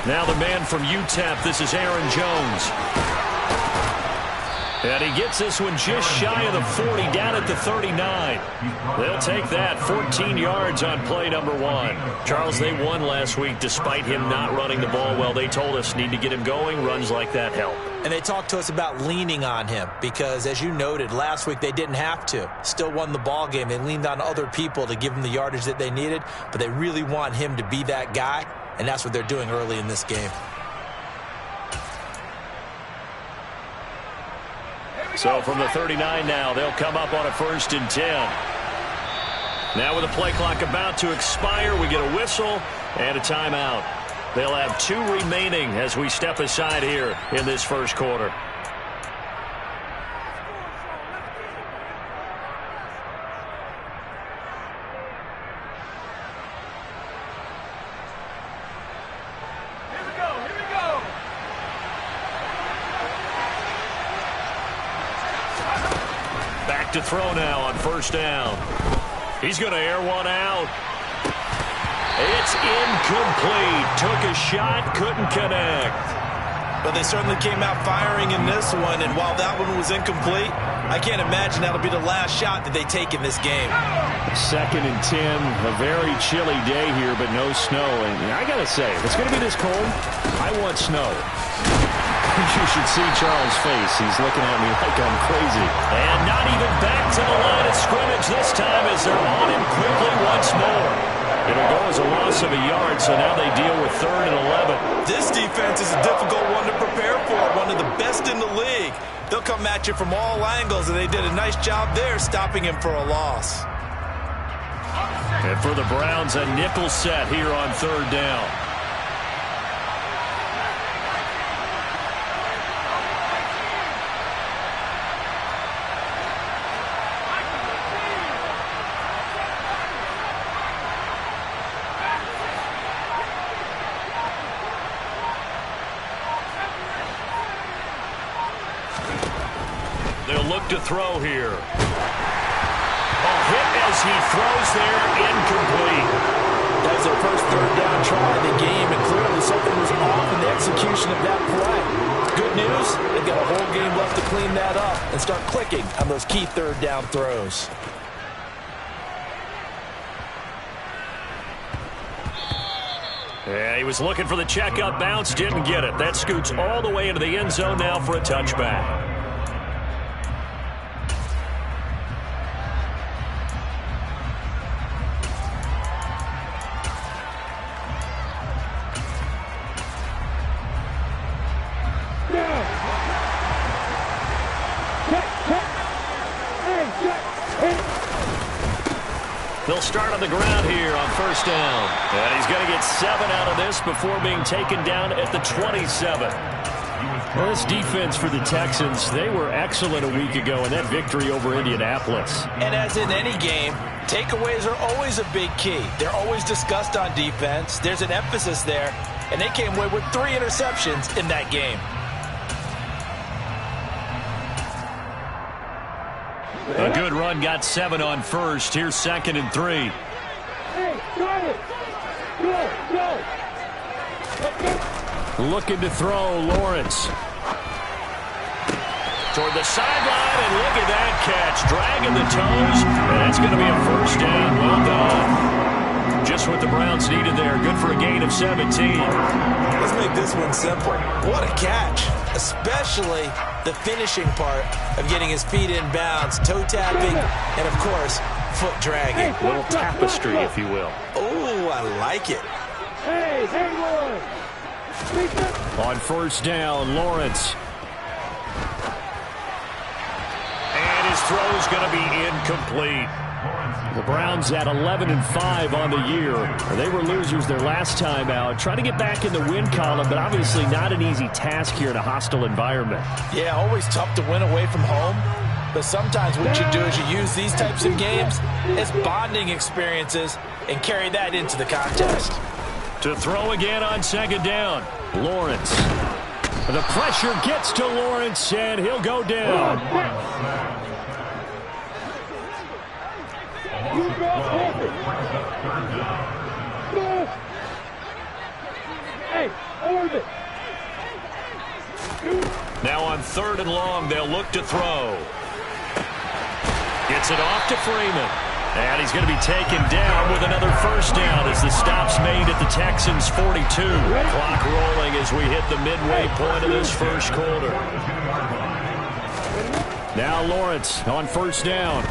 Now the man from UTEP, this is Aaron Jones. And he gets this one just shy of the 40, down at the 39. They'll take that, 14 yards on play number 1. Charles, they won last week despite him not running the ball well. They told us need to get him going. Runs like that help. And they talked to us about leaning on him because, as you noted, last week they didn't have to. Still won the ball game. They leaned on other people to give them the yardage that they needed, but they really want him to be that guy, and that's what they're doing early in this game. So from the 39 now, they'll come up on a 1st and 10. Now with the play clock about to expire, we get a whistle and a timeout. They'll have 2 remaining as we step aside here in this first quarter. To throw now on 1st down. He's going to air one out. It's incomplete. Took a shot, couldn't connect. But they certainly came out firing in this one, and while that one was incomplete, I can't imagine that'll be the last shot that they take in this game. 2nd and 10, a very chilly day here, but no snow. And I got to say, if it's going to be this cold, I want snow. You should see Charles' face. He's looking at me like I'm crazy. And not even back to the line of scrimmage this time as they're on him quickly once more. It'll go as a loss of a yard, so now they deal with 3rd and 11. This defense is a difficult one to prepare for, one of the best in the league. They'll come at you from all angles, and they did a nice job there stopping him for a loss. And for the Browns, a nickel set here on 3rd down. Look to throw here. A hit as he throws there, incomplete. That was their first 3rd down try of the game, and clearly something was off in the execution of that play. Good news, they've got a whole game left to clean that up and start clicking on those key 3rd down throws. Yeah, he was looking for the checkup bounce, didn't get it. That scoots all the way into the end zone now for a touchback. They'll start on the ground here on 1st down. And he's going to get 7 out of this before being taken down at the 27. Well, this defense for the Texans, they were excellent a week ago in that victory over Indianapolis. And as in any game, takeaways are always a big key. They're always discussed on defense. There's an emphasis there, and they came away with 3 interceptions in that game. A good run, got 7 on 1st. Here's 2nd and 3. Hey, got it. Go. Looking to throw, Lawrence. Toward the sideline, and look at that catch. Dragging the toes, and that's going to be a 1st down. Well done. Just what the Browns needed there. Good for a gain of 17. Let's make this one simple. What a catch. Especially the finishing part of getting his feet in bounds, toe tapping, and of course, foot dragging. A little tapestry, if you will. Oh, I like it. Hey, hang on. On 1st down, Lawrence. And his throw is going to be incomplete. The Browns at 11-5 on the year. They were losers their last time out. Trying to get back in the win column, but obviously not an easy task here in a hostile environment. Yeah, always tough to win away from home. But sometimes what you do is you use these types of games as bonding experiences and carry that into the contest. To throw again on 2nd down, Lawrence. The pressure gets to Lawrence, and he'll go down. Hey, orbit. Now on 3rd and long, they'll look to throw. Gets it off to Freeman. And he's going to be taken down with another first down as the stop's made at the Texans' 42. Clock rolling as we hit the midway point of this first quarter. Now Lawrence on 1st down.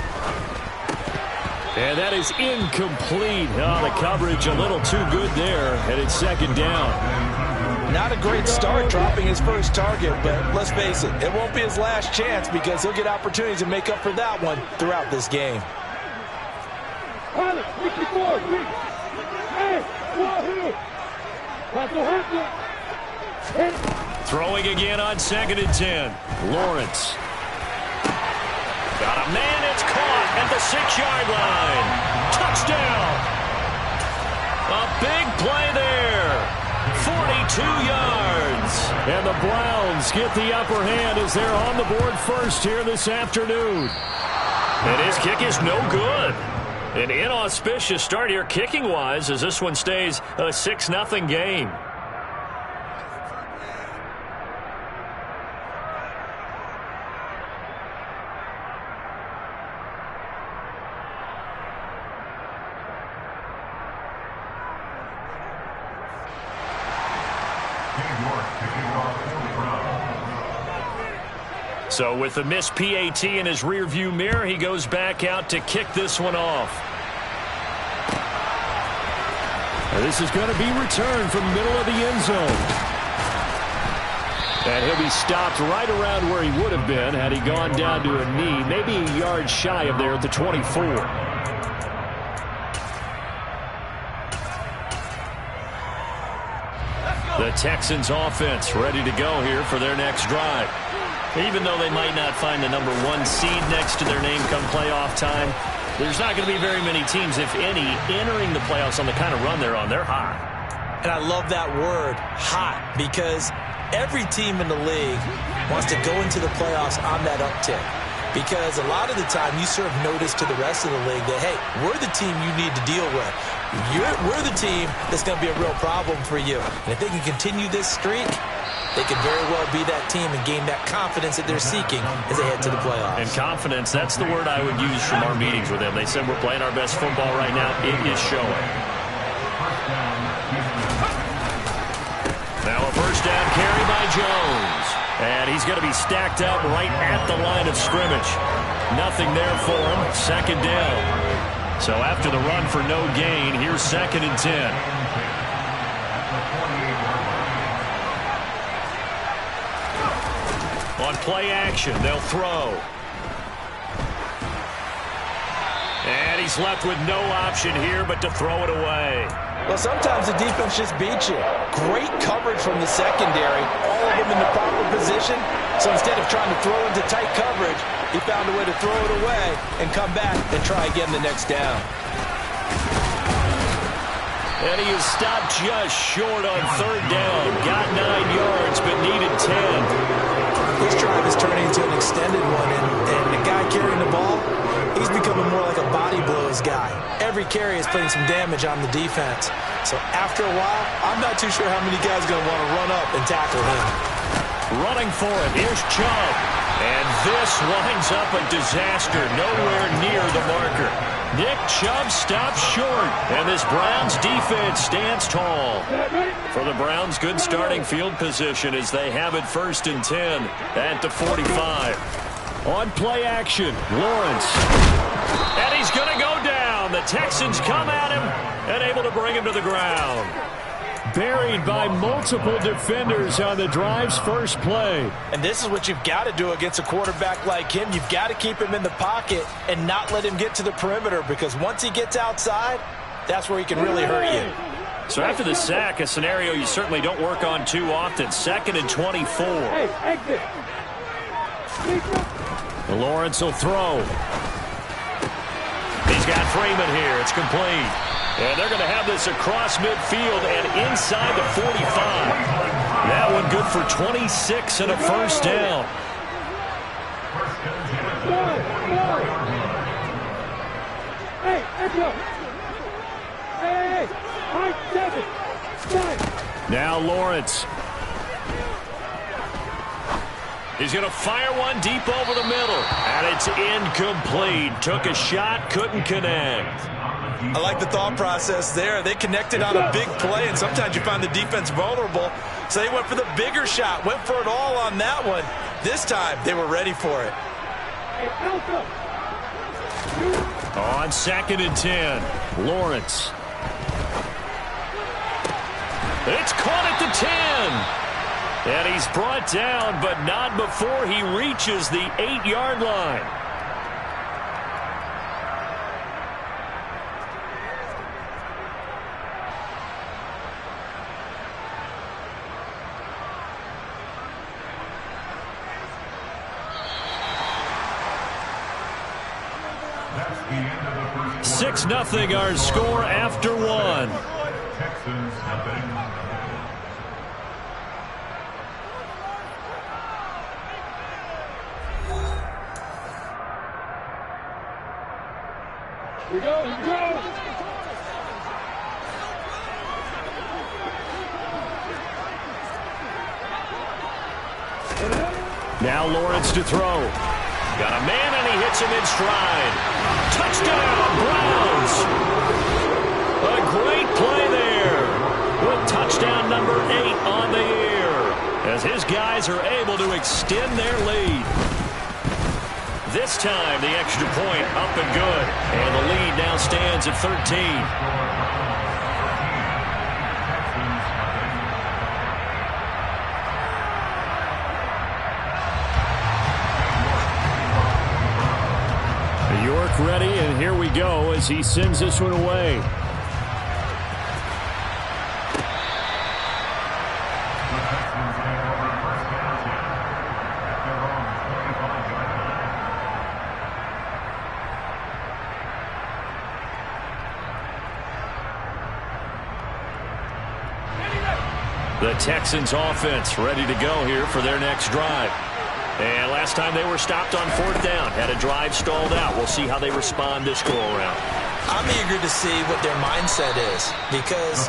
And that is incomplete. Oh, the coverage a little too good there, and it's 2nd down. Not a great start dropping his first target, but let's face it, it won't be his last chance because he'll get opportunities to make up for that one throughout this game. Throwing again on 2nd and 10. Lawrence. Got a man, it's caught at the 6-yard line. Touchdown. A big play there. 42 yards. And the Browns get the upper hand as they're on the board first here this afternoon. And his kick is no good. An inauspicious start here kicking-wise as this one stays a 6-0 game. So with the missed PAT in his rearview mirror, he goes back out to kick this one off. And this is going to be returned from the middle of the end zone. And he'll be stopped right around where he would have been had he gone down to a knee, maybe a yard shy of there at the 24. The Texans offense ready to go here for their next drive. Even though they might not find the number 1 seed next to their name come playoff time, there's not going to be very many teams, if any, entering the playoffs on the kind of run they're on. They're hot. And I love that word, hot, because every team in the league wants to go into the playoffs on that uptick. Because a lot of the time you serve notice to the rest of the league that, hey, we're the team you need to deal with. We're the team that's going to be a real problem for you. And if they can continue this streak, they could very well be that team and gain that confidence that they're seeking as they head to the playoffs. And confidence, that's the word I would use from our meetings with them. They said we're playing our best football right now. It is showing. Now a first down carry by Jones. And he's going to be stacked up right at the line of scrimmage. Nothing there for him. 2nd down. So after the run for no gain, here's 2nd and 10. On play action, they'll throw. And he's left with no option here but to throw it away. Well, sometimes the defense just beats you. Great coverage from the secondary. All of them in the proper position. So instead of trying to throw into tight coverage, he found a way to throw it away and come back and try again the next down. And he is stopped just short on 3rd down. Got 9 yards, but needed 10. This drive is turning into an extended one, and the guy carrying the ball, he's becoming more like a body blows guy. Every carry is putting some damage on the defense. So after a while, I'm not too sure how many guys are going to want to run up and tackle him. Running for it, here's Chubb. And this winds up a disaster, nowhere near the marker. Nick Chubb stops short, and this Browns defense stands tall. For the Browns, good starting field position as they have it 1st and 10 at the 45. On play action, Lawrence. And he's going to go down. The Texans come at him and able to bring him to the ground. Buried by multiple defenders on the drive's first play. And this is what you've got to do against a quarterback like him. You've got to keep him in the pocket and not let him get to the perimeter, because once he gets outside, that's where he can really hurt you. So after the sack, a scenario you certainly don't work on too often. 2nd and 24. Lawrence will throw. He's got Freeman here. It's complete. And they're going to have this across midfield and inside the 45. That one good for 26 and a first down. Now Lawrence. He's going to fire one deep over the middle. And it's incomplete. Took a shot, couldn't connect. I like the thought process there. They connected on a big play, and sometimes you find the defense vulnerable. So they went for the bigger shot, went for it all on that one. This time, they were ready for it. On 2nd and 10, Lawrence. It's caught at the 10. And he's brought down, but not before he reaches the 8-yard line. That's 6-0 our score after one. Texans nothing. Here we go, here we go! Now Lawrence to throw. Got a man and he hits him in stride. Touchdown, Browns! A great play there. With touchdown number 8 on the year. As his guys are able to extend their lead. This time, the extra point up and good. And the lead now stands at 13. York ready, and here we go as he sends this one away. The Texans offense ready to go here for their next drive. And last time they were stopped on 4th down, had a drive stalled out. We'll see how they respond this go-around. I'm eager to see what their mindset is, because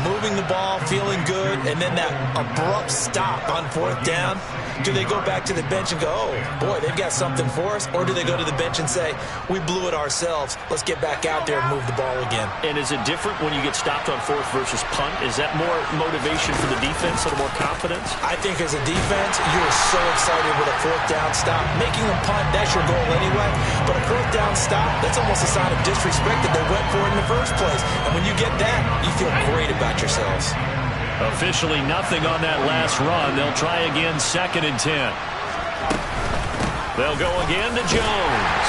moving the ball, feeling good, and then that abrupt stop on 4th down, do they go back to the bench and go, oh, boy, they've got something for us? Or do they go to the bench and say, we blew it ourselves, let's get back out there and move the ball again? And is it different when you get stopped on 4th versus punt? Is that more motivation for the defense, a little more confidence? I think as a defense, you're so excited with a 4th down stop. Making a punt, that's your goal anyway. But a 4th down stop, that's almost a sign of disrespect that they went for it in the first place. And when you get that, you feel great about yourselves. Officially nothing on that last run. They'll try again, 2nd and 10. They'll go again to Jones.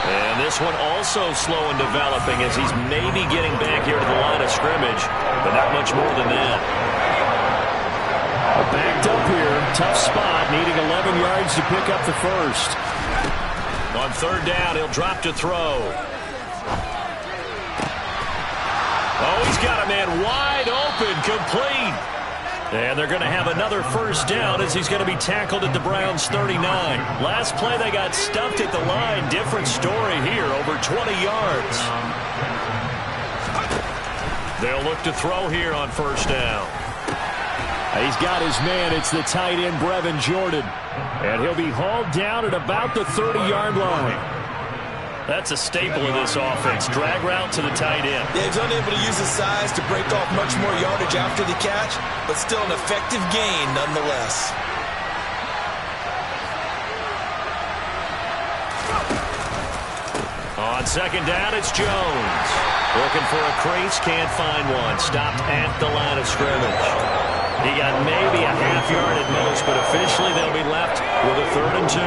And this one also slow in developing as he's maybe getting back here to the line of scrimmage, but not much more than that. Backed up here, tough spot, needing 11 yards to pick up the first. On 3rd down, he'll drop to throw. Oh, he's got a man wide open, complete. And they're going to have another first down as he's going to be tackled at the Browns' 39. Last play, they got stuffed at the line. Different story here, over 20 yards. They'll look to throw here on 1st down. He's got his man. It's the tight end, Brevin Jordan. And he'll be hauled down at about the 30-yard line. That's a staple of this offense. Drag route to the tight end. Yeah, he's unable to use his size to break off much more yardage after the catch, but still an effective gain nonetheless. On 2nd down, it's Jones. Looking for a crease, can't find one. Stopped at the line of scrimmage. He got maybe a half yard at most, but officially they'll be left with a 3rd and 2.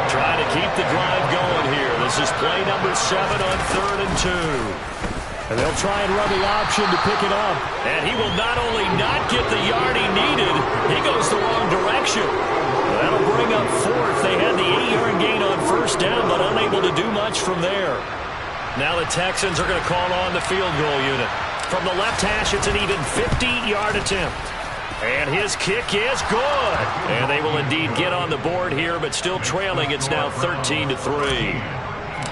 Trying to keep the drive going here. This is play number 7 on 3rd and 2. And they'll try and run the option to pick it up. And he will not only not get the yard he needed, he goes the wrong direction. That'll bring up 4th. They had the 8-yard gain on 1st down, but unable to do much from there. Now the Texans are going to call on the field goal unit. From the left hash, it's an even 50-yard attempt. And his kick is good. And they will indeed get on the board here, but still trailing. It's now 13-3.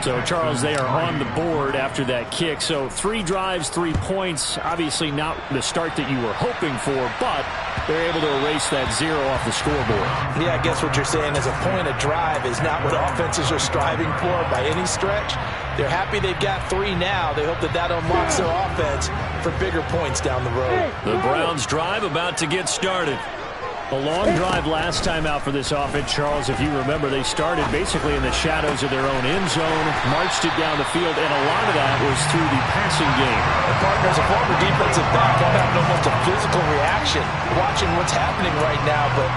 So, Charles, they are on the board after that kick. So 3 drives, 3 points. Obviously not the start that you were hoping for, but they're able to erase that 0 off the scoreboard. Yeah, I guess what you're saying is a point of drive is not what offenses are striving for by any stretch. They're happy they've got 3 now. They hope that that unlocks their offense for bigger points down the road. The Browns drive about to get started. A long drive last time out for this offense, Charles. If you remember, they started basically in the shadows of their own end zone, marched it down the field, and a lot of that was through the passing game. The partner's a former defensive back. I'm having almost a physical reaction watching what's happening right now, but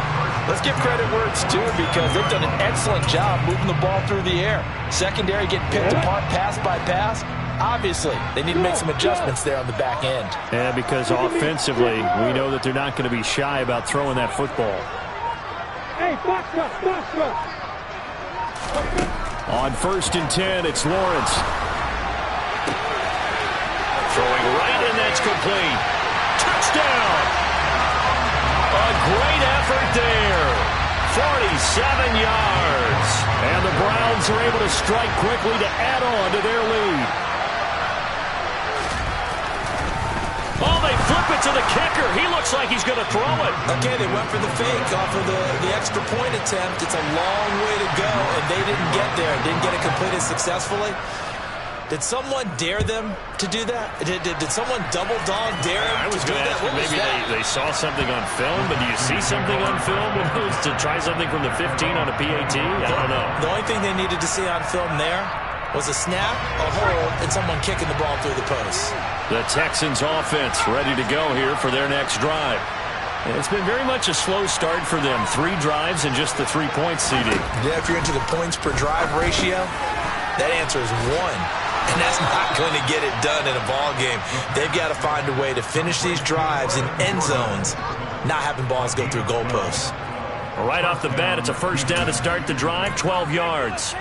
let's give credit where it's due because they've done an excellent job moving the ball through the air. Secondary getting picked apart pass by pass. Obviously, they need to make some adjustments there on the back end. Yeah, because offensively, we know that they're not going to be shy about throwing that football. Hey, box up, box up. On 1st and 10, it's Lawrence. Throwing right, and that's complete. Touchdown! A great effort there. 47 yards. And the Browns are able to strike quickly to add on to their lead. Oh, they flip it to the kicker. He looks like he's going to throw it. Okay, they went for the fake off of the extra point attempt. It's a long way to go, and they didn't get there. Didn't get it completed successfully. Did someone dare them to do that? Did someone double dog dare them? I was going to ask, maybe they saw something on film, but do you see something on film with those to try something from the 15 on a PAT? I don't know. The only thing they needed to see on film there was a snap, a hold, and someone kicking the ball through the post. The Texans offense ready to go here for their next drive. And it's been very much a slow start for them. 3 drives and just the 3 points CD. Yeah, if you're into the points per drive ratio, that answer is 1. And that's not going to get it done in a ball game. They've got to find a way to finish these drives in end zones, not having balls go through goalposts. Right off the bat, it's a 1st down to start the drive, 12 yards.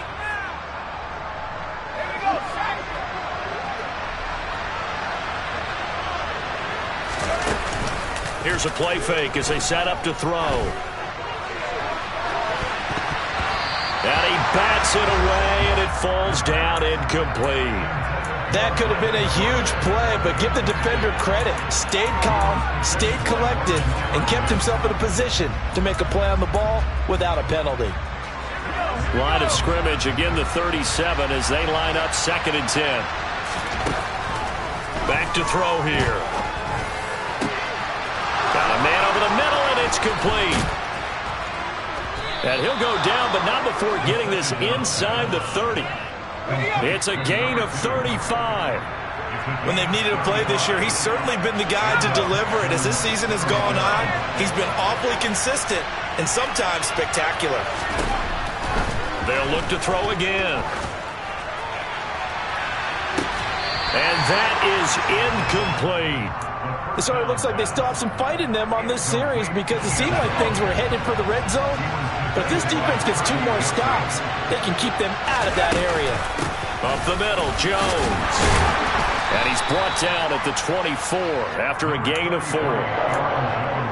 Here's a play fake as they set up to throw. And he bats it away, and it falls down incomplete. That could have been a huge play, but give the defender credit. Stayed calm, stayed collected, and kept himself in a position to make a play on the ball without a penalty. Line of scrimmage, again the 37 as they line up 2nd and 10. Back to throw here. Got a man over the middle, and it's complete. And he'll go down, but not before getting this inside the 30. It's a gain of 35. When they've needed a play this year, he's certainly been the guy to deliver it. As this season has gone on, he's been awfully consistent and sometimes spectacular. They'll look to throw again. And that is incomplete. So it looks like they still have some fight in them on this series because it seemed like things were headed for the red zone. But if this defense gets 2 more stops, they can keep them out of that area. Up the middle, Jones. And he's brought down at the 24 after a gain of 4.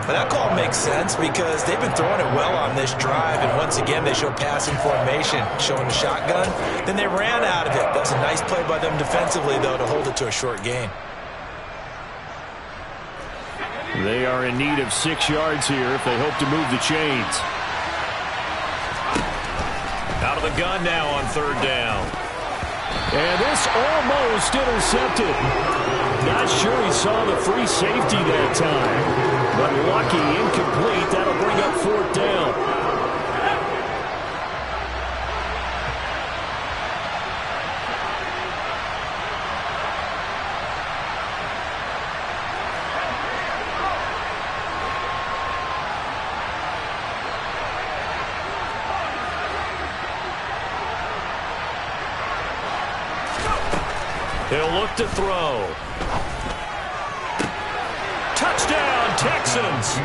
But that call makes sense because they've been throwing it well on this drive. And once again, they show passing formation, showing the shotgun. Then they ran out of it. That was a nice play by them defensively, though, to hold it to a short gain. They are in need of 6 yards here if they hope to move the chains. Out of the gun now on 3rd down. And this almost intercepted. Not sure he saw the free safety that time. But lucky, incomplete. That'll bring up 4th down. He'll look to throw. Touchdown, Texans.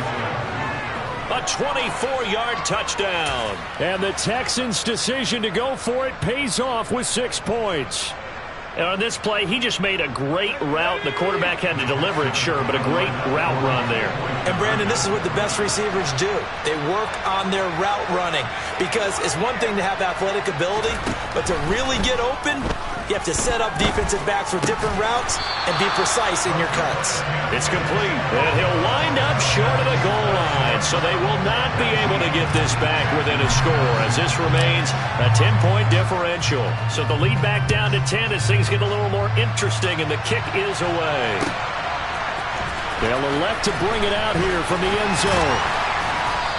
A 24-yard touchdown. And the Texans' decision to go for it pays off with 6 points. And on this play, he just made a great route. The quarterback had to deliver it, sure, but a great route run there. And, Brandon, this is what the best receivers do. They work on their route running because it's one thing to have athletic ability, but to really get open, you have to set up defensive backs for different routes and be precise in your cuts. It's complete, and he'll wind up short of the goal line, so they will not be able to get this back within a score as this remains a 10-point differential. So the lead back down to 10 as things get a little more interesting, and the kick is away. They'll elect to bring it out here from the end zone.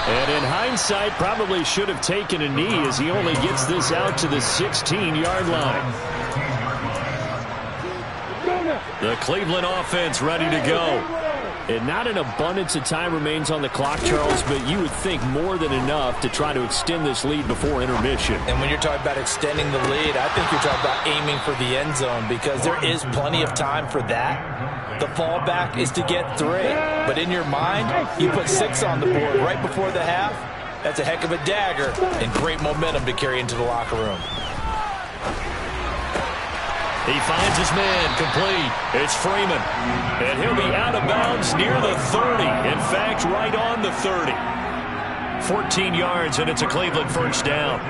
And in hindsight, probably should have taken a knee as he only gets this out to the 16-yard line. The Cleveland offense ready to go. And not an abundance of time remains on the clock, Charles, but you would think more than enough to try to extend this lead before intermission. And when you're talking about extending the lead, I think you're talking about aiming for the end zone because there is plenty of time for that. The fallback is to get 3. But in your mind, you put 6 on the board right before the half. That's a heck of a dagger and great momentum to carry into the locker room. He finds his man complete. It's Freeman. And he'll be out of bounds near the 30. In fact, right on the 30. 14 yards, and it's a Cleveland first down.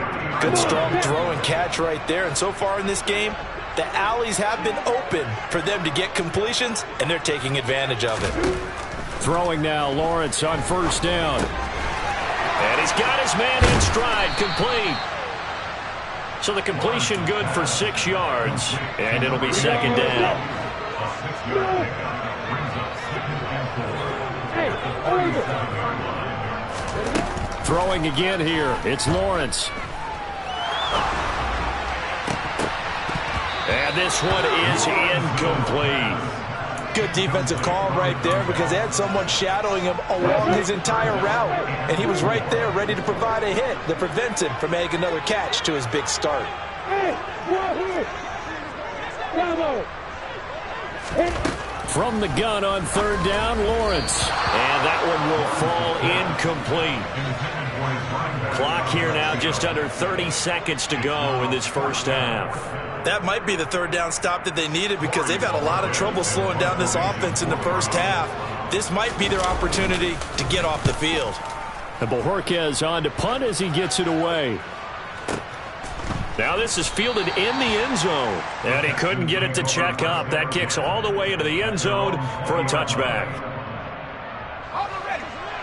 Good strong throw and catch right there. And so far in this game, the alleys have been open for them to get completions, and they're taking advantage of it. Throwing now, Lawrence on first down. And he's got his man in stride, complete. So the completion good for 6 yards, and it'll be second down. Throwing again here, it's Lawrence. And this one is incomplete. Good defensive call right there because they had someone shadowing him along his entire route. And he was right there ready to provide a hit that prevents him from making another catch to his big start. From the gun on third down, Lawrence. And that one will fall incomplete. Clock here now just under 30 seconds to go in this first half. That might be the third down stop that they needed because they've had a lot of trouble slowing down this offense in the first half. This might be their opportunity to get off the field. And Bojorquez on to punt as he gets it away. Now this is fielded in the end zone. And he couldn't get it to check up. That kicks all the way into the end zone for a touchback.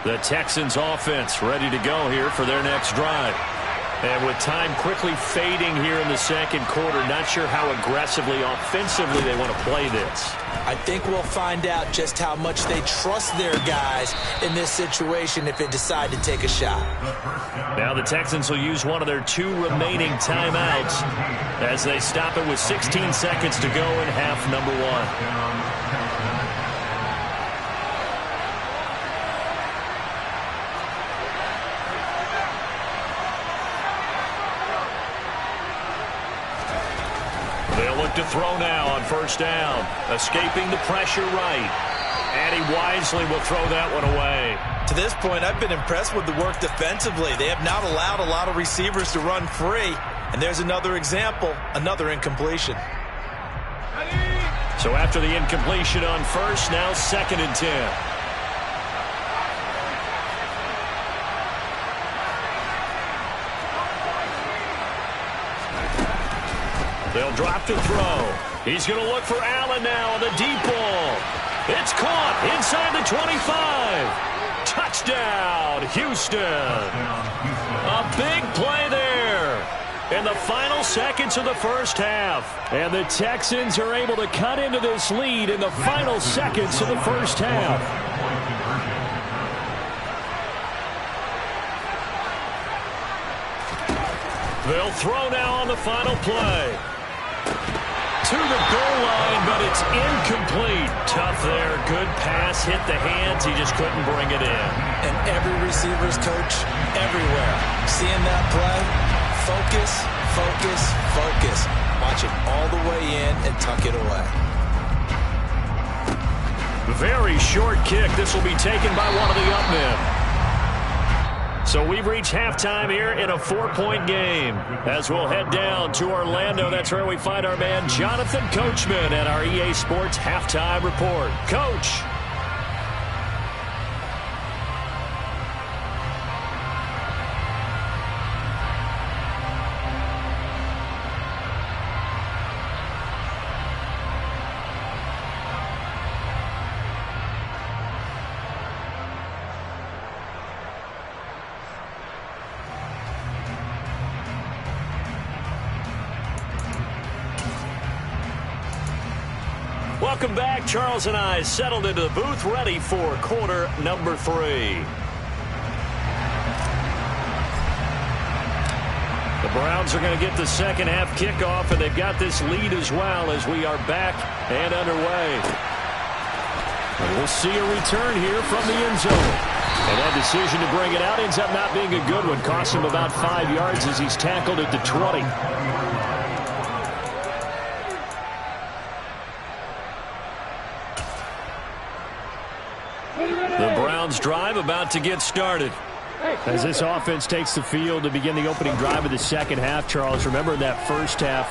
The Texans offense ready to go here for their next drive. And with time quickly fading here in the second quarter, not sure how aggressively, offensively they want to play this. I think we'll find out just how much they trust their guys in this situation if they decide to take a shot. Now the Texans will use one of their 2 remaining timeouts as they stop it with 16 seconds to go in half number 1. To throw now on first down. Escaping the pressure right. And he wisely will throw that one away. To this point, I've been impressed with the work defensively. They have not allowed a lot of receivers to run free. And there's another example, another incompletion. So after the incompletion on first, now 2nd and 10. They'll drop to throw. He's going to look for Allen now on the deep ball. It's caught inside the 25. Touchdown, Houston. A big play there in the final seconds of the first half. And the Texans are able to cut into this lead in the final seconds of the first half. They'll throw now on the final play. To the goal line, but it's incomplete. Tough there. Good pass. Hit the hands. He just couldn't bring it in. And every receiver's coach everywhere. Seeing that play, focus, focus, focus. Watch it all the way in and tuck it away. Very short kick. This will be taken by one of the up men. So we've reached halftime here in a 4-point game. As we'll head down to Orlando, that's where we find our man Jonathan Coachman at our EA Sports Halftime Report. Coach. Welcome back. Charles and I settled into the booth, ready for quarter number 3. The Browns are going to get the second half kickoff, and they've got this lead as well as we are back and underway. And we'll see a return here from the end zone. And that decision to bring it out ends up not being a good one. Cost him about 5 yards as he's tackled at the 20. The Browns drive about to get started. As this offense takes the field to begin the opening drive of the second half, Charles, remember that first half,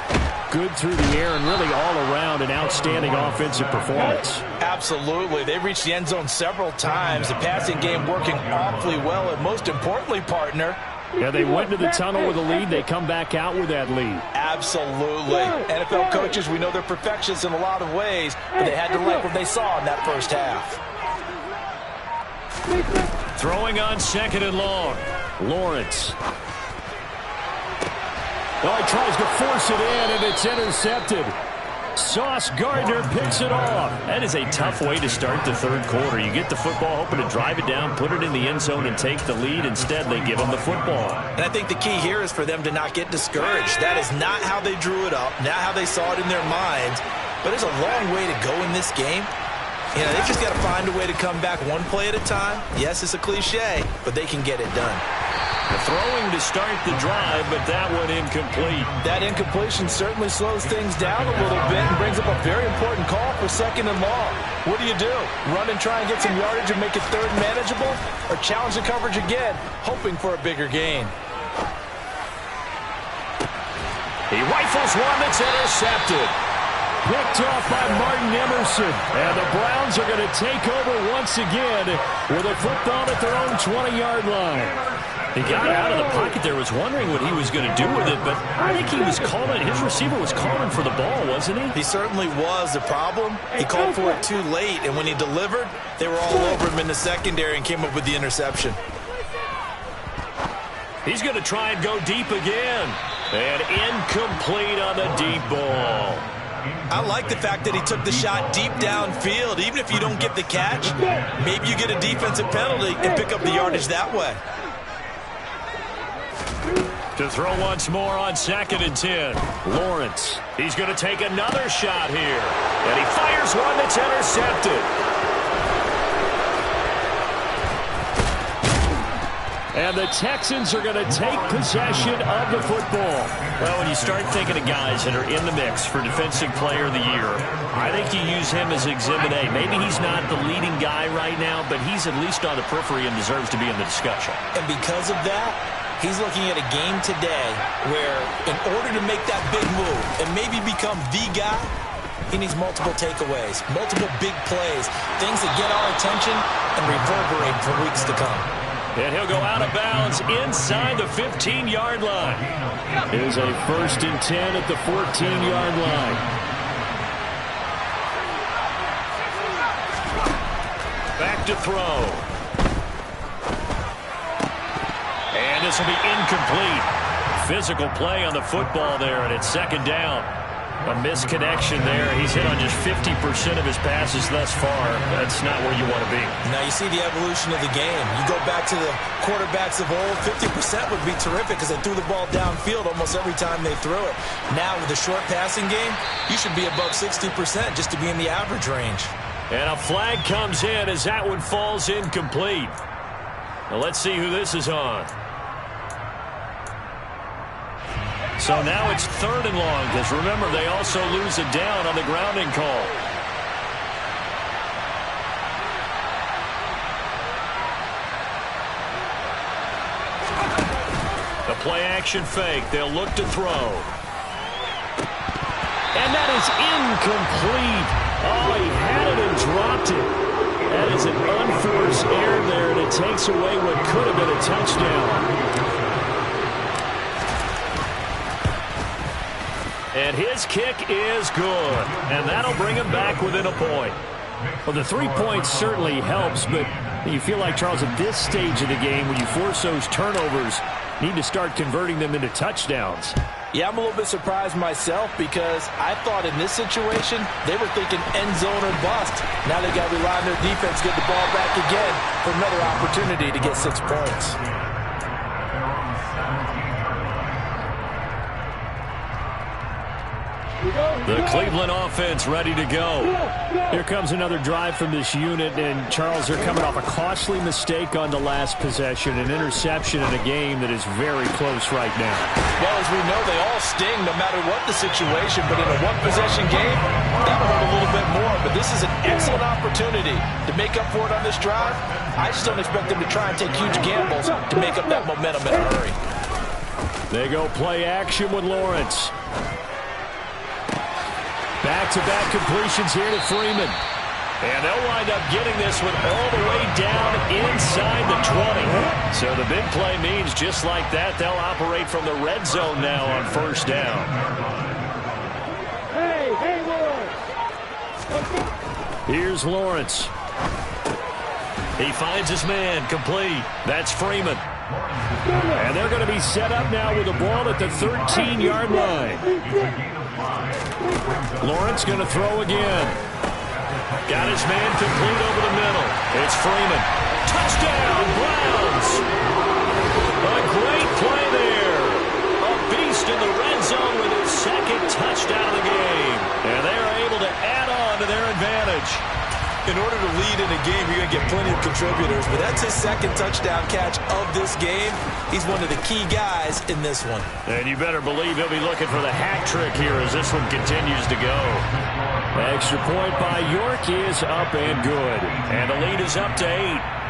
good through the air and really all around an outstanding offensive performance. Absolutely. They reached the end zone several times. The passing game working awfully well, and most importantly, partner, yeah, they went to the tunnel with a lead. They come back out with that lead. Absolutely. NFL coaches, we know they're perfectionists in a lot of ways, but they had to like what they saw in that first half. Throwing on second and long. Lawrence. Oh, he tries to force it in, and it's intercepted. Sauce Gardner picks it off. That is a tough way to start the third quarter. You get the football, hoping to drive it down, put it in the end zone, and take the lead. Instead, they give them the football. And I think the key here is for them to not get discouraged. That is not how they drew it up, not how they saw it in their minds. But there's a long way to go in this game. You know, they've just got to find a way to come back one play at a time. Yes, it's a cliche, but they can get it done. The throwing to start the drive, but that one incomplete. That incompletion certainly slows things down a little bit and brings up a very important call for second and long. What do? Run and try and get some yardage and make it third manageable? Or challenge the coverage again, hoping for a bigger gain? He rifles one that's intercepted. Picked off by Martin Emerson. And the Browns are going to take over once again with a football at their own 20-yard line. He got out of the pocket there, was wondering what he was going to do with it, but I think he was calling, his receiver was calling for the ball, wasn't he? He certainly was. The problem, he called for it too late, and when he delivered, they were all over him in the secondary and came up with the interception. He's going to try and go deep again. And incomplete on the deep ball. I like the fact that he took the shot deep downfield. Even if you don't get the catch, maybe you get a defensive penalty and pick up the yardage that way. To throw once more on second and 10. Lawrence. He's going to take another shot here. And he fires one that's intercepted. And the Texans are going to take possession of the football. Well, when you start thinking of guys that are in the mix for Defensive Player of the Year, I think you use him as Exhibit A. Maybe he's not the leading guy right now, but he's at least on the periphery and deserves to be in the discussion. And because of that, he's looking at a game today where in order to make that big move and maybe become the guy, he needs multiple takeaways, multiple big plays, things that get our attention and reverberate for weeks to come. And he'll go out of bounds inside the 15-yard line. Here's a 1st and 10 at the 14-yard line. Back to throw. And this will be incomplete. Physical play on the football there, and it's second down. A misconnection there. He's hit on just 50% of his passes thus far. That's not where you want to be. Now you see the evolution of the game. You go back to the quarterbacks of old, 50% would be terrific because they threw the ball downfield almost every time they threw it. Now with the short passing game, you should be above 60% just to be in the average range. And a flag comes in as that one falls incomplete. Now let's see who this is on. So now it's 3rd and long, because remember, they also lose it down on the grounding call. Play-action fake. They'll look to throw. And that is incomplete. Oh, he had it and dropped it. That is an unforced error there, and it takes away what could have been a touchdown. And his kick is good. And that'll bring him back within a point. Well, the 3 points certainly helps, but you feel like, Charles, at this stage of the game, when you force those turnovers, you need to start converting them into touchdowns. Yeah, I'm a little bit surprised myself because I thought in this situation they were thinking end zone or bust. Now they got to rely on their defense, get the ball back again for another opportunity to get 6 points. The Cleveland offense ready to go. Here comes another drive from this unit, and Charles, they're coming off a costly mistake on the last possession, an interception in a game that is very close right now. Well, as we know, they all sting no matter what the situation, but in a one-possession game, that'll hurt a little bit more. But this is an excellent opportunity to make up for it on this drive. I just don't expect them to try and take huge gambles to make up that momentum in a hurry. They go play action with Lawrence. Back-to-back completions here to Freeman. And they'll wind up getting this one all the way down inside the 20. So the big play means just like that, they'll operate from the red zone now on first down. Hey, Lawrence. Here's Lawrence. He finds his man, complete. That's Freeman. And they're going to be set up now with the ball at the 13-yard line. Lawrence going to throw again. Got his man complete over the middle. It's Freeman. Touchdown, Browns. A great play there. A beast in the red zone with his second touchdown of the game. And they are able to add on to their advantage. In order to lead in a game, you're going to get plenty of contributors, but that's his second touchdown catch of this game. He's one of the key guys in this one. And you better believe he'll be looking for the hat trick here as this one continues to go. Extra point by York is up and good. And the lead is up to 8.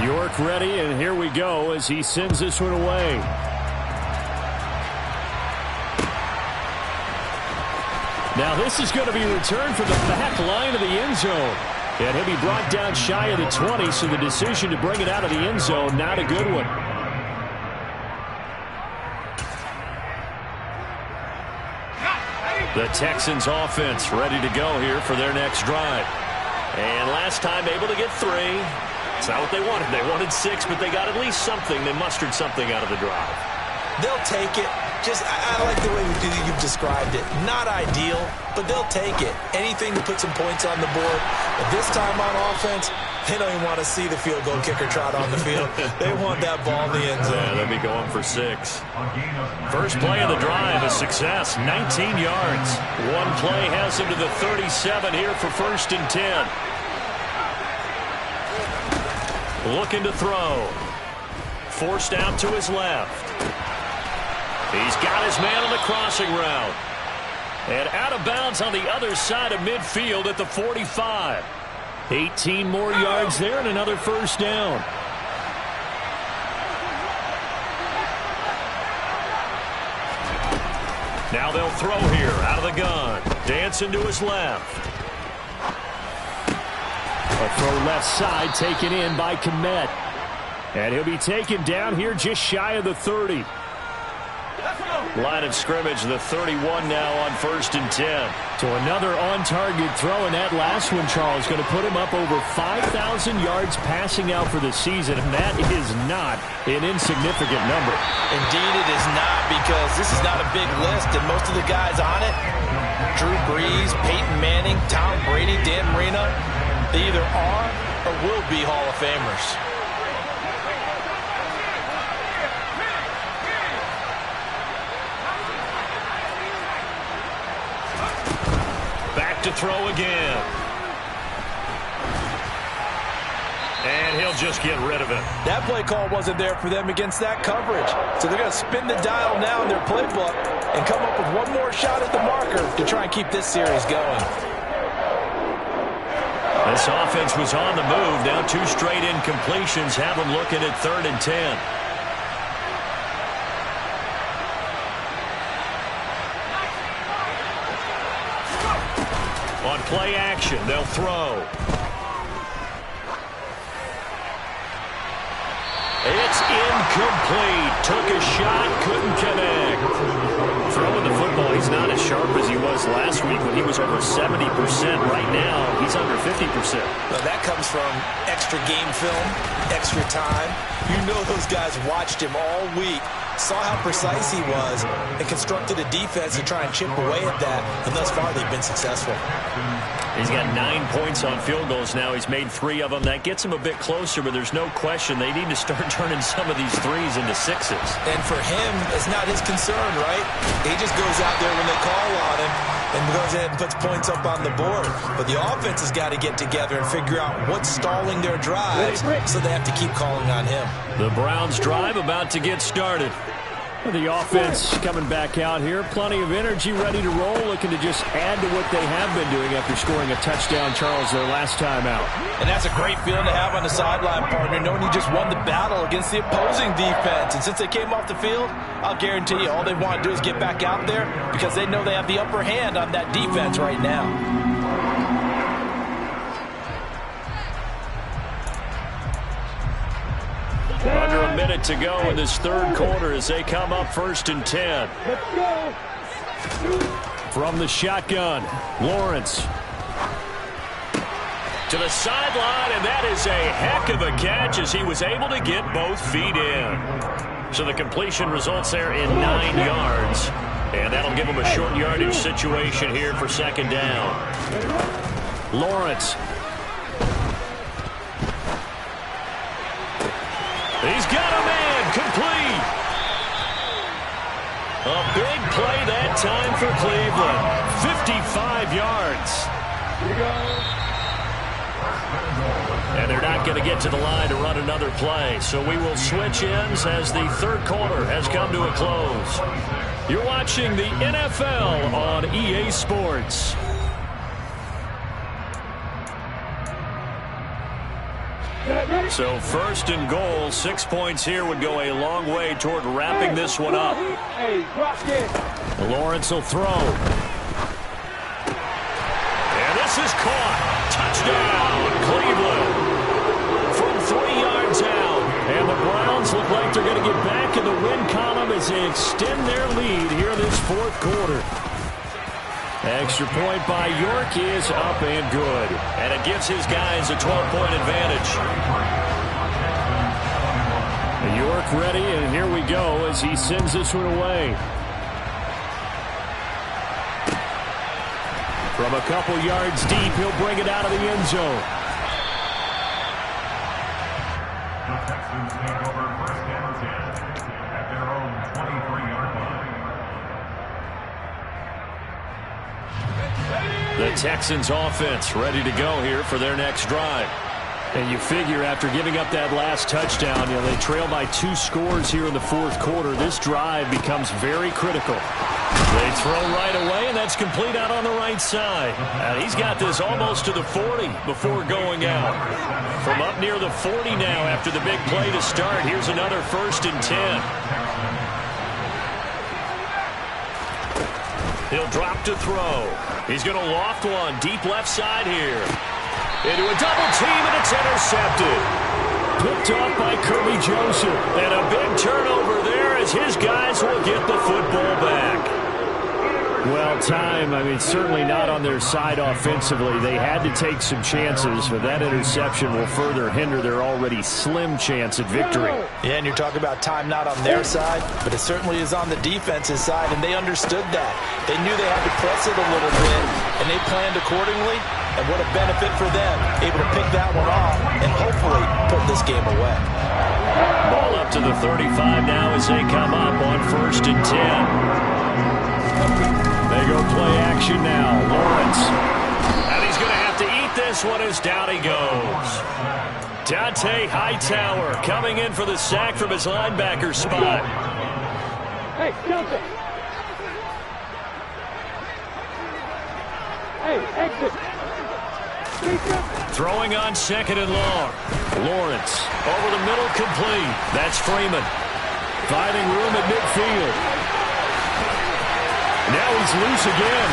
York ready, and here we go as he sends this one away. Now this is going to be returned from the back line of the end zone. And he'll be brought down shy of the 20, so the decision to bring it out of the end zone, not a good one. The Texans offense ready to go here for their next drive. And last time able to get 3. It's not what they wanted. They wanted 6, but they got at least something. They mustered something out of the drive. They'll take it. I like the way you've described it. Not ideal, but they'll take it. Anything to put some points on the board. But this time on offense, they don't even want to see the field goal kicker trot on the field. They want that ball in the end zone. Yeah, they'll be going for 6. First play of the drive, a success, 19 yards. One play has him to the 37 here for 1st and 10. Looking to throw. Forced out to his left. He's got his man on the crossing route. And out of bounds on the other side of midfield at the 45. 18 more yards there and another first down. Now they'll throw here out of the gun. Dancing to his left. A throw left side taken in by Kmet. And he'll be taken down here just shy of the 30. Line of scrimmage, the 31 now on 1st and 10. So another on-target throw, and that last one, Charles, going to put him up over 5,000 yards passing out for the season, and that is not an insignificant number. Indeed it is not, because this is not a big list, and most of the guys on it, Drew Brees, Peyton Manning, Tom Brady, Dan Marino, they either are or will be Hall of Famers. Back to throw again. And he'll just get rid of it. That play call wasn't there for them against that coverage. So they're going to spin the dial now in their playbook and come up with one more shot at the marker to try and keep this series going. This offense was on the move. Now 2 straight incompletions have them looking at 3rd and 10. On play action, they'll throw. It's incomplete. Took a shot, couldn't connect. Throwing the football, he's not as sharp as he was last week when he was over 70%. Right now, he's under 50%. Well, that comes from extra game film, extra time. You know those guys watched him all week, saw how precise he was, and constructed a defense to try and chip away at that. And thus far, they've been successful. He's got 9 points on field goals now. He's made 3 of them. That gets him a bit closer, but there's no question they need to start turning some of these threes into 6s. And for him, it's not his concern, right? He just goes out there when they call on him and goes ahead and puts points up on the board. But the offense has got to get together and figure out what's stalling their drives, so they have to keep calling on him. The Browns' drive about to get started. The offense coming back out here. Plenty of energy, ready to roll, looking to just add to what they have been doing after scoring a touchdown, Charles, their last time out. And that's a great feeling to have on the sideline, partner, knowing you just won the battle against the opposing defense. And since they came off the field, I'll guarantee you all they want to do is get back out there because they know they have the upper hand on that defense right now. Under a minute to go in this 3rd quarter as they come up 1st and 10. From the shotgun, Lawrence. To the sideline, and that is a heck of a catch as he was able to get both feet in. So the completion results there in 9 yards. And that'll give him a short yardage situation here for 2nd down. Lawrence. He's got a man, complete. A big play that time for Cleveland. 55 yards. And they're not going to get to the line to run another play. So we will switch ends as the 3rd quarter has come to a close. You're watching the NFL on EA Sports. So 1st and goal, 6 points here would go a long way toward wrapping this one up. Lawrence will throw. And this is caught. Touchdown, Cleveland. From 3 yards out. And the Browns look like they're going to get back in the win column as they extend their lead here this 4th quarter. Extra point by York is up and good. And it gives his guys a 12-point advantage. York ready, and here we go as he sends this one away. From a couple yards deep, he'll bring it out of the end zone. The Texans take over 1st and 10 at their own 23-yard line. The Texans offense ready to go here for their next drive. And you figure after giving up that last touchdown, they trail by 2 scores here in the 4th quarter. This drive becomes very critical. They throw right away, and that's complete out on the right side. And he's got this almost to the 40 before going out. From up near the 40 now after the big play to start, here's another 1st and 10. He'll drop to throw. He's going to loft one deep left side here. Into a double team, and it's intercepted. Picked off by Kirby Joseph. And a big turnover there as his guys will get the football back. Well, certainly not on their side offensively. They had to take some chances, but that interception will further hinder their already slim chance at victory. Yeah, and you're talking about time not on their side, but it certainly is on the defense's side, and they understood that. They knew they had to press it a little bit, and they planned accordingly, and what a benefit for them, able to pick that one off and hopefully put this game away. Ball up to the 35 now as they come up on 1st and 10. They go play action now. Lawrence. And he's going to have to eat this one as down he goes. Dante Hightower coming in for the sack from his linebacker spot. Hey, Dante. Hey, exit. Throwing on 2nd and long. Lawrence over the middle, complete. That's Freeman. Finding room at midfield. Now he's loose again.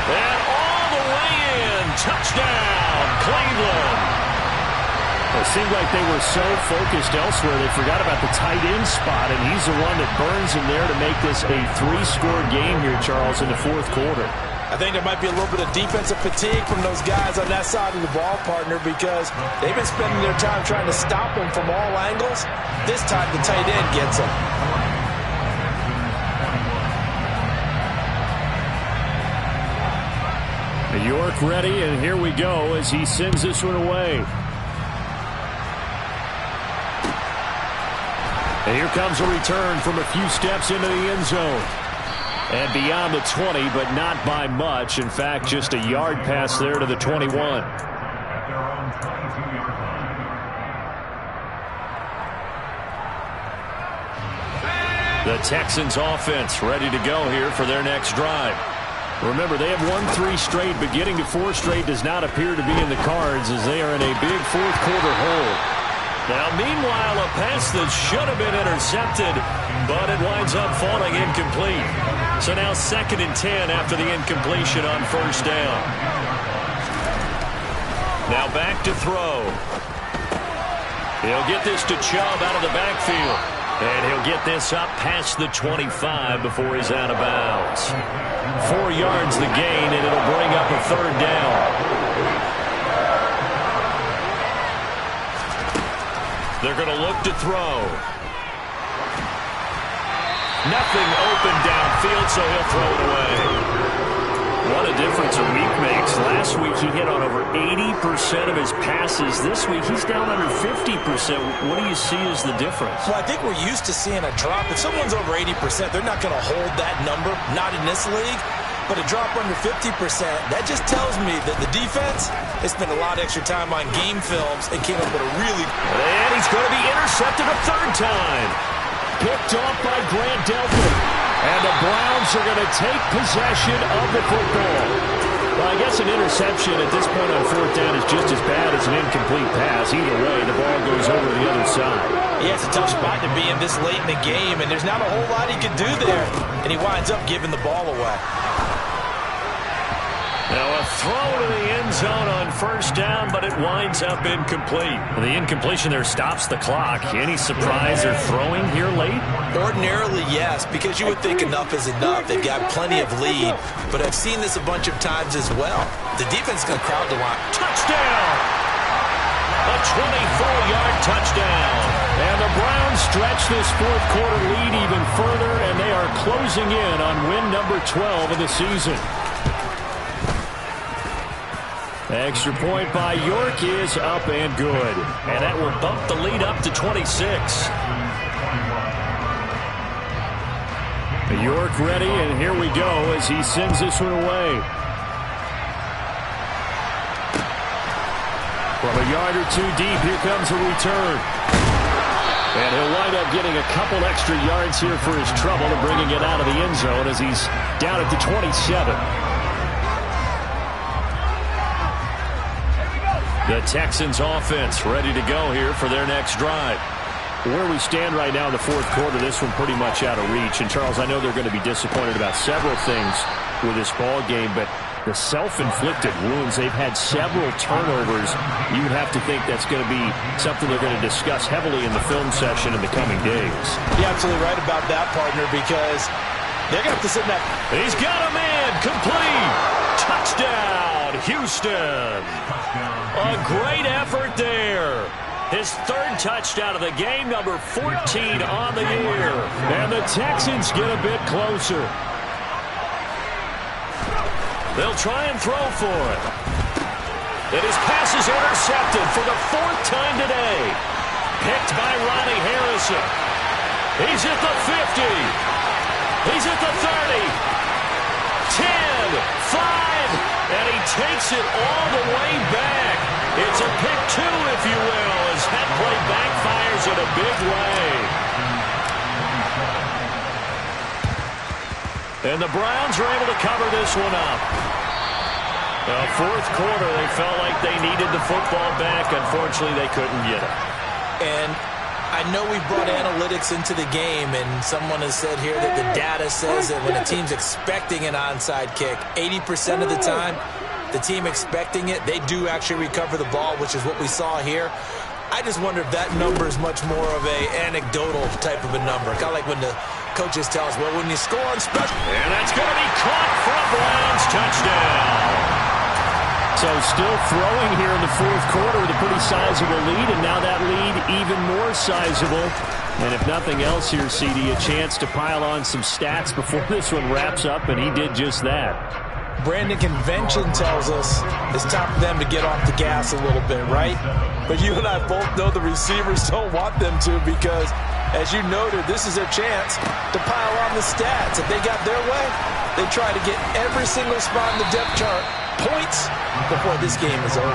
And all the way in. Touchdown, Cleveland. It seemed like they were so focused elsewhere they forgot about the tight end spot, and he's the one that burns him there to make this a 3-score game here, Charles, in the 4th quarter. I think there might be a little bit of defensive fatigue from those guys on that side of the ball, partner, because they've been spending their time trying to stop him from all angles. This time the tight end gets him. York ready, and here we go as he sends this one away. And here comes a return from a few steps into the end zone. And beyond the 20, but not by much. In fact, just a yard pass there to the 21. At their own 22-yard line. The Texans offense ready to go here for their next drive. Remember, they have won 3 straight, but getting to 4 straight does not appear to be in the cards as they are in a big 4th quarter hole. Now, meanwhile, a pass that should have been intercepted, but it winds up falling incomplete. So now 2nd and 10 after the incompletion on 1st down. Now back to throw. He'll get this to Chubb out of the backfield. And he'll get this up past the 25 before he's out of bounds. 4 yards the gain, and it'll bring up a 3rd down. They're going to look to throw. Nothing open downfield, so he'll throw it away. What a difference a week makes. Last week he hit on over 80% of his passes. This week he's down under 50%. What do you see as the difference? Well, I think we're used to seeing a drop. If someone's over 80%, they're not going to hold that number, not in this league. But a drop under 50%, that just tells me that the defense has spent a lot of extra time on game films and came up with a really... And he's going to be intercepted a 3rd time. Picked off by Grant Delpit. And the Browns are going to take possession of the football. Well, I guess an interception at this point on 4th down is just as bad as an incomplete pass. Either way, the ball goes over the other side. Yeah, it's a tough spot to be in this late in the game, and there's not a whole lot he can do there. And he winds up giving the ball away. Now a throw to the end zone on 1st down, but it winds up incomplete. The incompletion there stops the clock. Any surprise they're throwing here late? Ordinarily, yes, because you would think enough is enough. They've got plenty of lead, but I've seen this a bunch of times as well. The defense is going to crowd the line. Touchdown! A 24-yard touchdown. And the Browns stretch this 4th quarter lead even further, and they are closing in on win number 12 of the season. Extra point by York is up and good. And that will bump the lead up to 26. York ready, and here we go as he sends this one away. From a yard or 2 deep, here comes a return. And he'll wind up getting a couple extra yards here for his trouble and bringing it out of the end zone as he's down at the 27. The Texans offense ready to go here for their next drive. Where we stand right now in the 4th quarter, this one pretty much out of reach. And, Charles, I know they're going to be disappointed about several things with this ball game, but the self-inflicted wounds, they've had several turnovers. You would have to think that's going to be something they're going to discuss heavily in the film session in the coming days. You're absolutely right about that, partner, because they're going to have to sit in that. He's got a man complete. Touchdown, Houston. A great effort there. His 3rd touchdown of the game, number 14 on the year. And the Texans get a bit closer. They'll try and throw for it. And his pass is intercepted for the 4th time today. Picked by Ronnie Harrison. He's at the 50. He's at the 30. 10, 5, and he takes it all the way back. It's a pick two, if you will, as that play backfires in a big way. And the Browns are able to cover this one up. The fourth quarter, they felt like they needed the football back. Unfortunately, they couldn't get it. And I know we brought analytics into the game, and someone has said here that the data says that when a team's expecting an onside kick, 80% of the time, the team expecting it, they do actually recover the ball, which is what we saw here. I just wonder if that number is much more of a anecdotal type of a number. Kind of like when the coaches tell us, well, when you score on special. And that's going to be caught for a Browns touchdown. So still throwing here in the fourth quarter with a pretty sizable lead, and now that lead even more sizable. And if nothing else here, CD, a chance to pile on some stats before this one wraps up, and he did just that. Brandon, convention tells us it's time for them to get off the gas a little bit, right? But you and I both know the receivers don't want them to because, as you noted, this is their chance to pile on the stats. If they got their way, they try to get every single spot in the depth chart points before this game is over.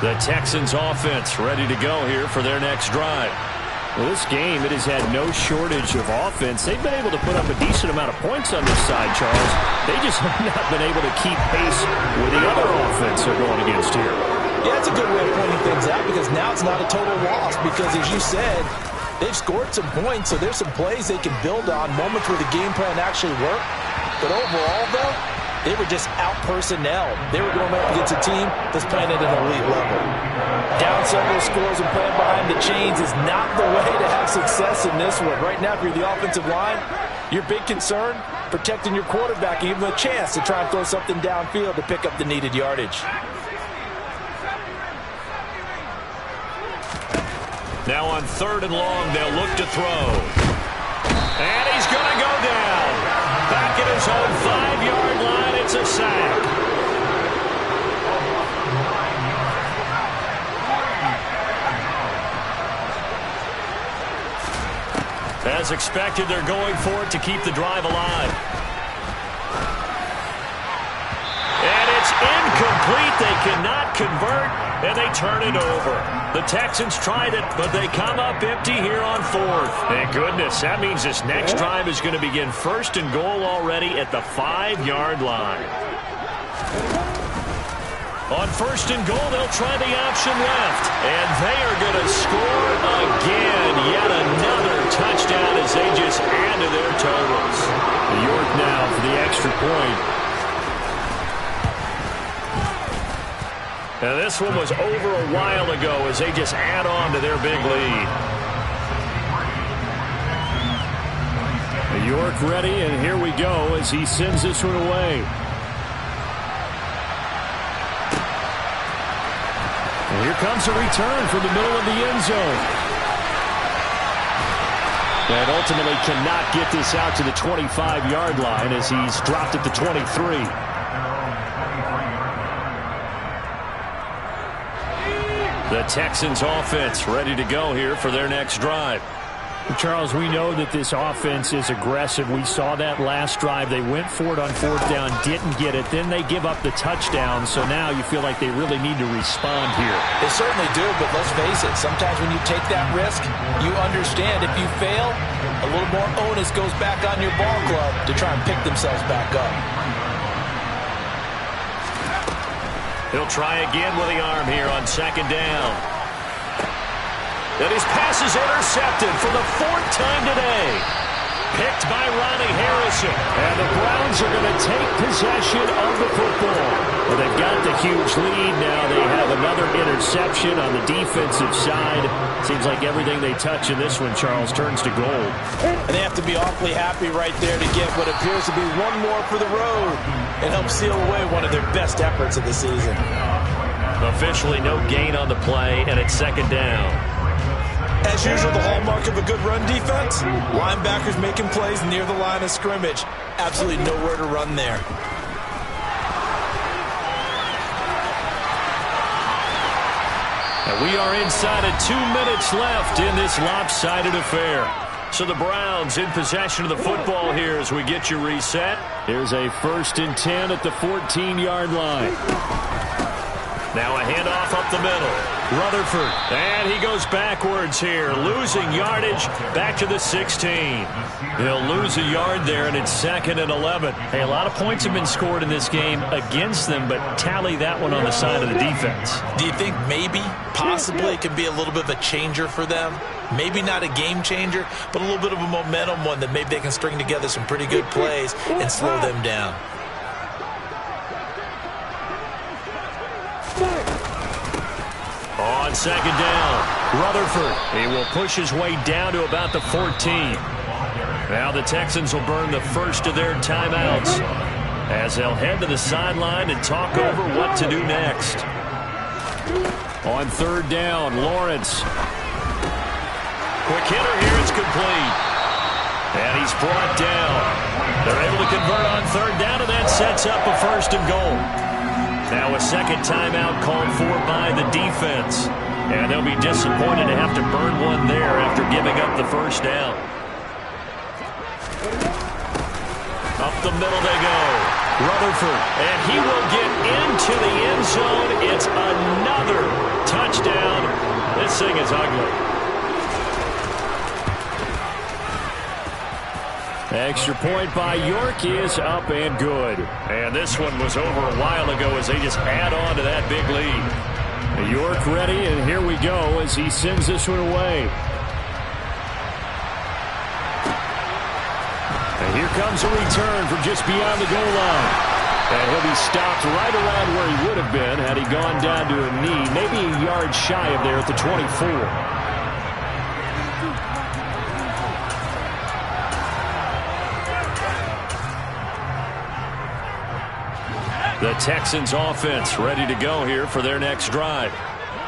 The Texans offense ready to go here for their next drive. Well, this game, it has had no shortage of offense. They've been able to put up a decent amount of points on this side, Charles. They just have not been able to keep pace with the other offense they're going against here. Yeah, that's a good way of pointing things out because now it's not a total loss because, as you said, they've scored some points, so there's some plays they can build on, moments where the game plan actually worked. But overall, though, they were just out-personnel. They were going up against a team that's playing at an elite level. Down several scores and playing behind the chains is not the way to have success in this one. Right now, if you're the offensive line, your big concern, protecting your quarterback and give him a chance to try and throw something downfield to pick up the needed yardage. Now on 3rd and long, they'll look to throw. And he's going to go down. Back at his own 5-yard line, it's a sack. As expected, they're going for it to keep the drive alive. And it's incomplete. They cannot convert, and they turn it over. The Texans tried it, but they come up empty here on 4th. Thank goodness. That means this next drive is going to begin 1st and goal already at the 5-yard line. On 1st and goal, they'll try the option left. And they are going to score again. Yet another touchdown as they just add to their totals. York now for the extra point. Now this one was over a while ago as they just add on to their big lead. York ready, and here we go as he sends this one away. And here comes a return from the middle of the end zone. And ultimately cannot get this out to the 25-yard line as he's dropped at the 23. The Texans offense ready to go here for their next drive. Charles, we know that this offense is aggressive. We saw that last drive. They went for it on 4th down, didn't get it. Then they give up the touchdown. So now you feel like they really need to respond here. They certainly do, but let's face it. Sometimes when you take that risk, you understand if you fail, a little more onus goes back on your ball club to try and pick themselves back up. He'll try again with the arm here on 2nd down. And his pass is intercepted for the 4th time today. Picked by Ronnie Harrison. And the Browns are going to take possession of the football. Well, they've got the huge lead now. They have another interception on the defensive side. Seems like everything they touch in this one, Charles, turns to gold. And they have to be awfully happy right there to get what appears to be one more for the road and help seal away one of their best efforts of the season. Officially no gain on the play, and it's 2nd down. As usual, the hallmark of a good run defense, linebackers making plays near the line of scrimmage. Absolutely nowhere to run there. And we are inside of 2 minutes left in this lopsided affair. So the Browns in possession of the football here as we get you reset. Here's a 1st and 10 at the 14-yard line. Now a handoff up the middle. Rutherford, and he goes backwards here, losing yardage back to the 16. He'll lose a yard there, and it's 2nd and 11. Hey, a lot of points have been scored in this game against them, but tally that one on the side of the defense. Do you think maybe, possibly, it can be a little bit of a changer for them? Maybe not a game changer, but a little bit of a momentum one that maybe they can string together some pretty good plays and slow them down. On 2nd down, Rutherford. He will push his way down to about the 14. Now the Texans will burn the first of their timeouts as they'll head to the sideline and talk over what to do next. On 3rd down, Lawrence. Quick hitter here, it's complete. And he's brought down. They're able to convert on 3rd down, and that sets up a 1st and goal. Now a 2nd timeout called for by the defense. And they'll be disappointed to have to burn one there after giving up the 1st down. Up the middle they go. Rutherford, and he will get into the end zone. It's another touchdown. This thing is ugly. Extra point by York is up and good. And this one was over a while ago as they just add on to that big lead. York ready, and here we go as he sends this one away. And here comes a return from just beyond the goal line. And he'll be stopped right around where he would have been had he gone down to a knee, maybe a yard shy of there at the 24. The Texans offense ready to go here for their next drive.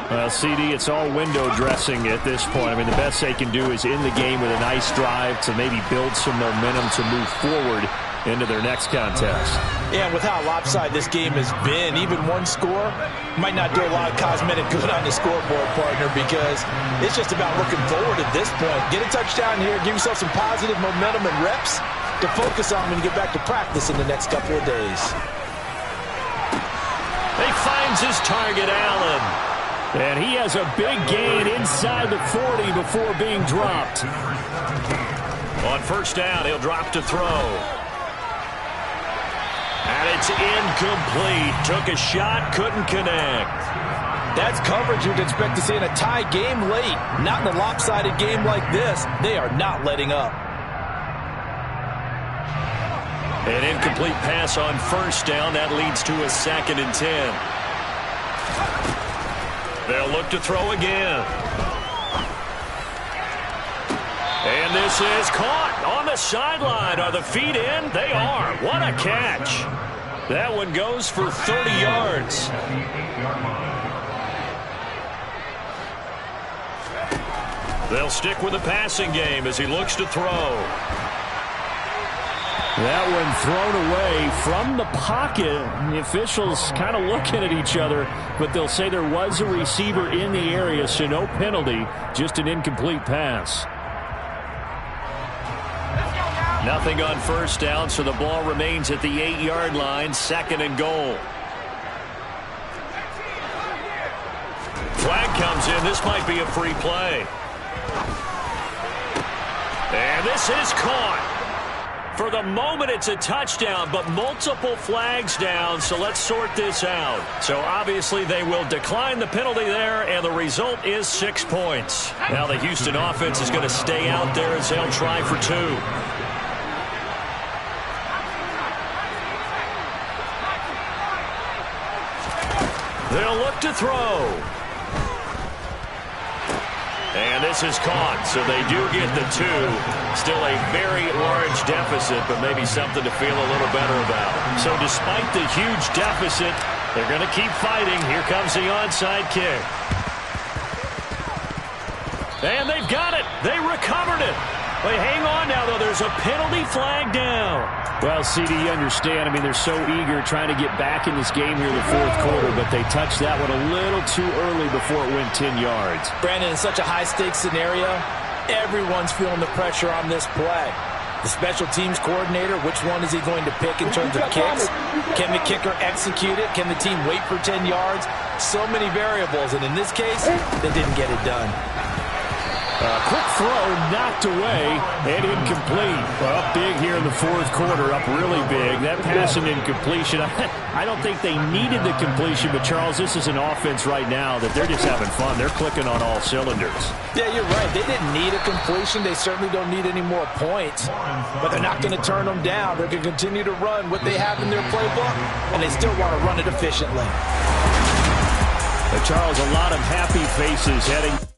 Well, CD, it's all window dressing at this point. I mean, the best they can do is in the game with a nice drive to maybe build some momentum to move forward into their next contest. Yeah, with how lopsided this game has been, even one score might not do a lot of cosmetic good on the scoreboard, partner, because it's just about looking forward at this point. Get a touchdown here, give yourself some positive momentum and reps to focus on when you get back to practice in the next couple of days. He finds his target, Allen. And he has a big gain inside the 40 before being dropped. On 1st down, he'll drop to throw. And it's incomplete. Took a shot, couldn't connect. That's coverage you'd expect to see in a tie game late. Not in a lopsided game like this. They are not letting up. An incomplete pass on 1st down. That leads to a 2nd and 10. They'll look to throw again. And this is caught on the sideline. Are the feet in? They are. What a catch. That one goes for 30 yards. They'll stick with the passing game as he looks to throw. That one thrown away from the pocket. The officials kind of looking at each other, but they'll say there was a receiver in the area, so no penalty, just an incomplete pass. Nothing on 1st down, so the ball remains at the 8-yard line, 2nd and goal. Flag comes in. This might be a free play. And this is caught. For the moment, it's a touchdown, but multiple flags down, so let's sort this out. So obviously they will decline the penalty there, and the result is 6 points. Now the Houston offense is going to stay out there as they'll try for 2. They'll look to throw. And this is caught, so they do get the 2. Still a very large deficit, but maybe something to feel a little better about. So despite the huge deficit, they're going to keep fighting. Here comes the onside kick. And they've got it. They recovered it. Wait, hang on now, though. There's a penalty flag down. Well, CD, you understand. I mean, they're so eager trying to get back in this game here in the 4th quarter, but they touched that one a little too early before it went 10 yards. Brandon, in such a high-stakes scenario, Everyone's feeling the pressure on this play. The special teams coordinator, which one is he going to pick in terms of kicks? Can the kicker execute it? Can the team wait for 10 yards? So many variables, and in this case, they didn't get it done. Quick throw, knocked away, and incomplete. Well, up big here in the fourth quarter, up really big. That pass and incompletion, I don't think they needed the completion, but, Charles, this is an offense right now that they're just having fun. They're clicking on all cylinders. Yeah, you're right. They didn't need a completion. They certainly don't need any more points, but they're not going to turn them down. They're going to continue to run what they have in their playbook, and they still want to run it efficiently. But, Charles, a lot of happy faces heading